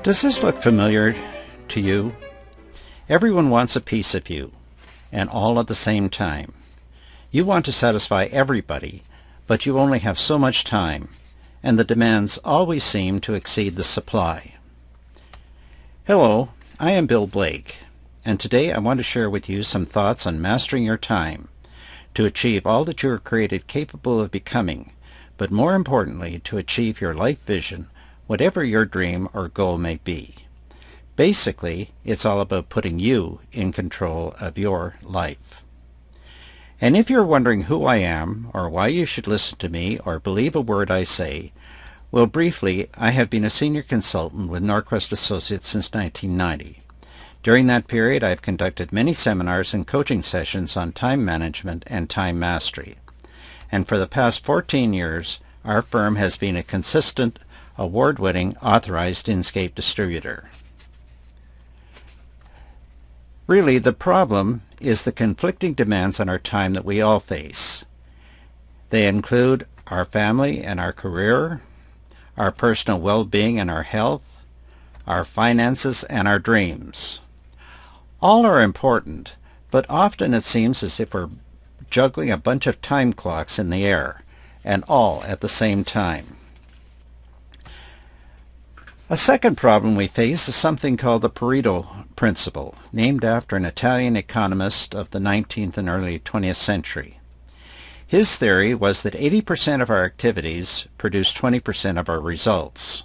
Does this look familiar to you? Everyone wants a piece of you, and all at the same time. You want to satisfy everybody, but you only have so much time, and the demands always seem to exceed the supply. Hello, I am Bill Blake, and today I want to share with you some thoughts on mastering your time to achieve all that you are created capable of becoming, but more importantly, to achieve your life vision, whatever your dream or goal may be. Basically, it's all about putting you in control of your life. And if you're wondering who I am, or why you should listen to me or believe a word I say, well, briefly, I have been a senior consultant with Norquest Associates since 1990. During that period, I have conducted many seminars and coaching sessions on time management and time mastery. And for the past 14 years, our firm has been a consistent, award-winning, authorized Inscape distributor. Really, the problem is the conflicting demands on our time that we all face. They include our family and our career, our personal well-being and our health, our finances and our dreams. All are important, but often it seems as if we're juggling a bunch of time clocks in the air, and all at the same time. A second problem we face is something called the Pareto principle, named after an Italian economist of the 19th and early 20th century. His theory was that 80% of our activities produce 20% of our results,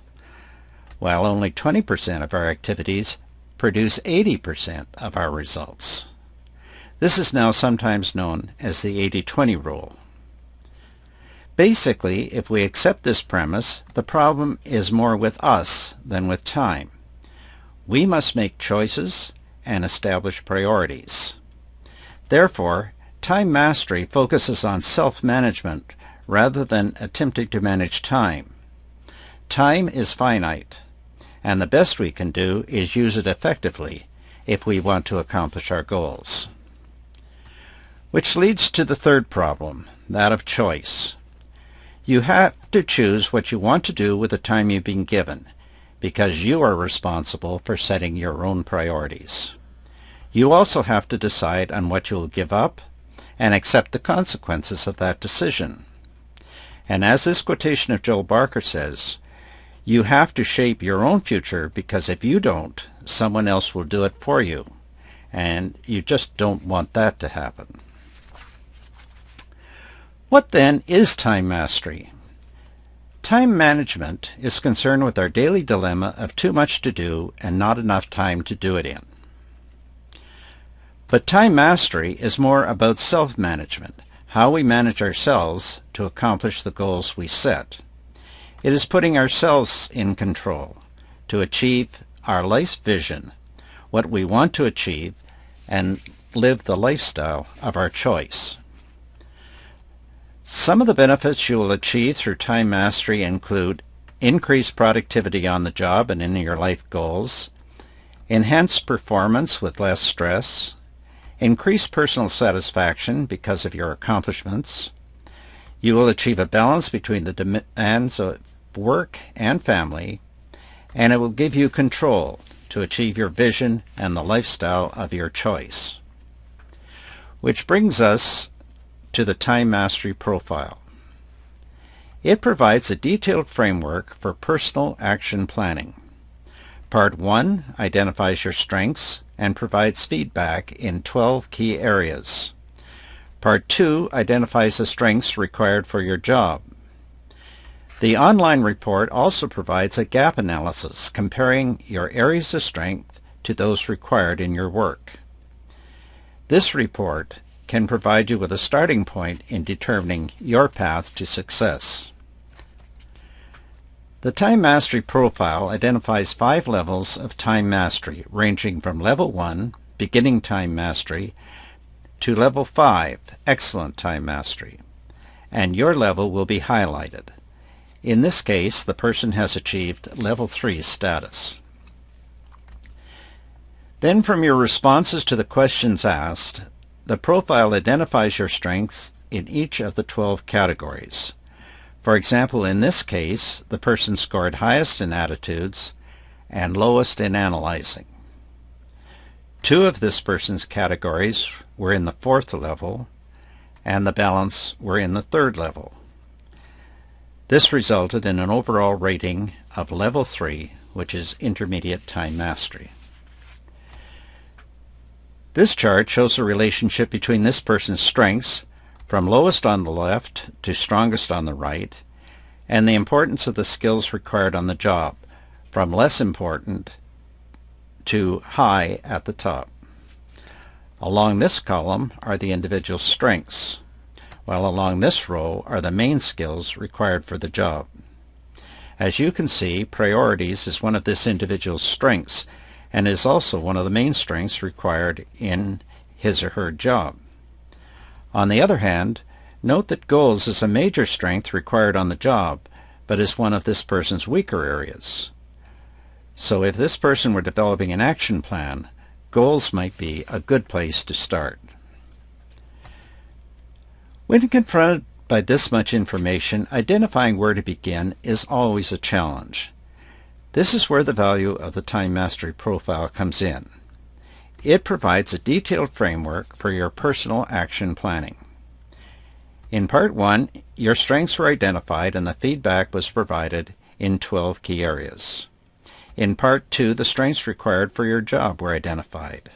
while only 20% of our activities produce 80% of our results. This is now sometimes known as the 80-20 rule. Basically, if we accept this premise, the problem is more with us than with time. We must make choices and establish priorities. Therefore, time mastery focuses on self-management rather than attempting to manage time. Time is finite, and the best we can do is use it effectively if we want to accomplish our goals. Which leads to the third problem, that of choice. You have to choose what you want to do with the time you've been given, because you are responsible for setting your own priorities. You also have to decide on what you'll give up and accept the consequences of that decision. And as this quotation of Joel Barker says, you have to shape your own future, because if you don't, someone else will do it for you, and you just don't want that to happen. What then is time mastery? Time management is concerned with our daily dilemma of too much to do and not enough time to do it in. But time mastery is more about self-management, how we manage ourselves to accomplish the goals we set. It is putting ourselves in control to achieve our life's vision, what we want to achieve, and live the lifestyle of our choice. Some of the benefits you will achieve through time mastery include increased productivity on the job and in your life goals, enhanced performance with less stress, increased personal satisfaction because of your accomplishments. You will achieve a balance between the demands of work and family, and it will give you control to achieve your vision and the lifestyle of your choice. Which brings us to the Time Mastery Profile. It provides a detailed framework for personal action planning. Part 1 identifies your strengths and provides feedback in 12 key areas. Part 2 identifies the strengths required for your job. The online report also provides a gap analysis comparing your areas of strength to those required in your work. This report can provide you with a starting point in determining your path to success. The Time Mastery Profile identifies 5 levels of time mastery, ranging from Level 1, Beginning Time Mastery, to Level 5, Excellent Time Mastery, and your level will be highlighted. In this case, the person has achieved Level 3 status. Then, from your responses to the questions asked, the profile identifies your strengths in each of the 12 categories. For example, in this case, the person scored highest in attitudes and lowest in analyzing. 2 of this person's categories were in the 4th level, and the balance were in the 3rd level. This resulted in an overall rating of level 3, which is intermediate time mastery. This chart shows the relationship between this person's strengths from lowest on the left to strongest on the right, and the importance of the skills required on the job from less important to high at the top. Along this column are the individual strengths, while along this row are the main skills required for the job. As you can see, priorities is one of this individual's strengths and is also one of the main strengths required in his or her job. On the other hand, note that goals is a major strength required on the job, but is one of this person's weaker areas. So if this person were developing an action plan, goals might be a good place to start. When confronted by this much information, identifying where to begin is always a challenge. This is where the value of the Time Mastery Profile comes in. It provides a detailed framework for your personal action planning. In Part 1, your strengths were identified and the feedback was provided in 12 key areas. In Part 2, the strengths required for your job were identified,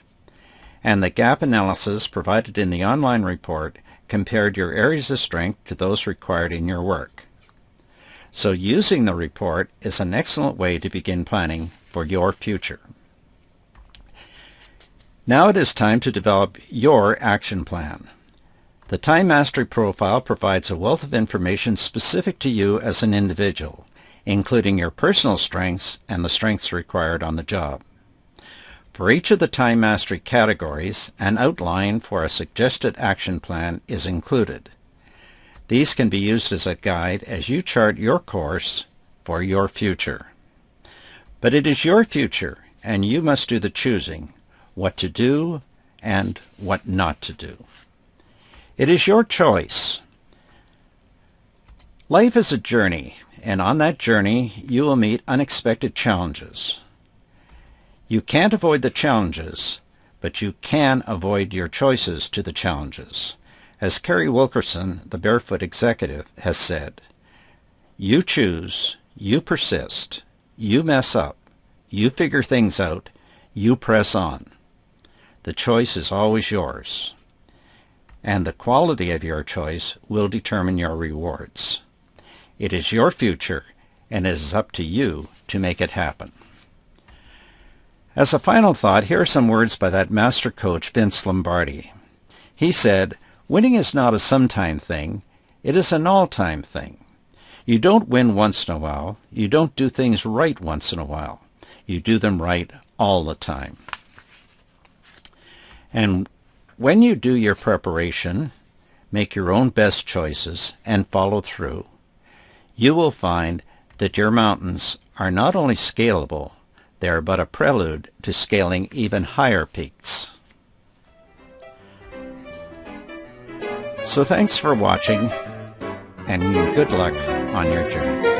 and the gap analysis provided in the online report compared your areas of strength to those required in your work. So using the report is an excellent way to begin planning for your future. Now it is time to develop your action plan. The Time Mastery Profile provides a wealth of information specific to you as an individual, including your personal strengths and the strengths required on the job. For each of the Time Mastery categories, an outline for a suggested action plan is included. These can be used as a guide as you chart your course for your future. But it is your future, and you must do the choosing, what to do and what not to do. It is your choice. Life is a journey, and on that journey you will meet unexpected challenges. You can't avoid the challenges, but you can avoid your choices to the challenges. As Kerry Wilkerson, the Barefoot Executive, has said, you choose, you persist, you mess up, you figure things out, you press on. The choice is always yours, and the quality of your choice will determine your rewards. It is your future, and it is up to you to make it happen. As a final thought, here are some words by that master coach, Vince Lombardi. He said, winning is not a sometime thing, it is an all-time thing. You don't win once in a while, you don't do things right once in a while. You do them right all the time. And when you do your preparation, make your own best choices, and follow through, you will find that your mountains are not only scalable, they are but a prelude to scaling even higher peaks. So thanks for watching, and good luck on your journey.